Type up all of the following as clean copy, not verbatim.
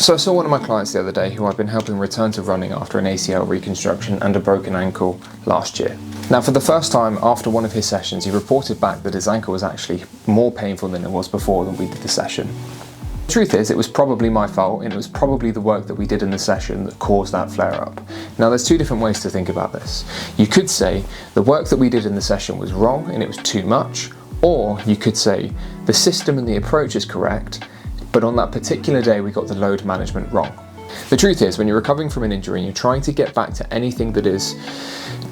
So I saw one of my clients the other day who I've been helping return to running after an ACL reconstruction and a broken ankle last year. Now, for the first time after one of his sessions, he reported back that his ankle was actually more painful than it was before when we did the session. The truth is, it was probably my fault, and it was probably the work that we did in the session that caused that flare-up. Now, there's two different ways to think about this. You could say the work that we did in the session was wrong and it was too much, or you could say the system and the approach is correct, but on that particular day we got the load management wrong. The truth is, when you're recovering from an injury and you're trying to get back to anything that is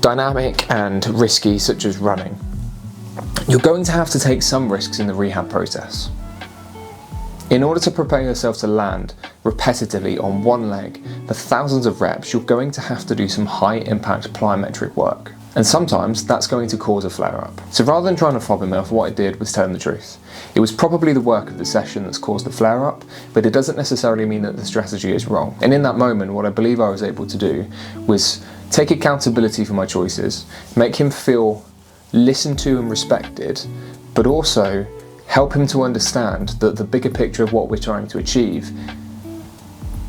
dynamic and risky, such as running, you're going to have to take some risks in the rehab process. In order to prepare yourself to land repetitively on one leg for thousands of reps, you're going to have to do some high impact plyometric work. And sometimes that's going to cause a flare-up. So rather than trying to fob him off, what I did was tell him the truth. It was probably the work of the session that's caused the flare-up, but it doesn't necessarily mean that the strategy is wrong. And in that moment, what I believe I was able to do was take accountability for my choices, make him feel listened to and respected, but also help him to understand that the bigger picture of what we're trying to achieve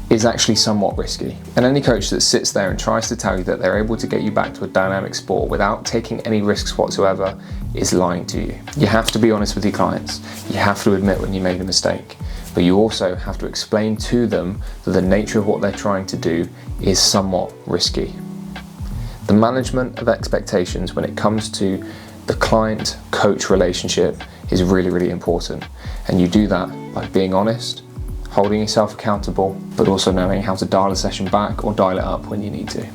is actually somewhat risky. And any coach that sits there and tries to tell you that they're able to get you back to a dynamic sport without taking any risks whatsoever is lying to you. You have to be honest with your clients. You have to admit when you made a mistake, but you also have to explain to them that the nature of what they're trying to do is somewhat risky. The management of expectations when it comes to the client-coach relationship is really, really important. And you do that by being honest, holding yourself accountable, but also knowing how to dial a session back or dial it up when you need to.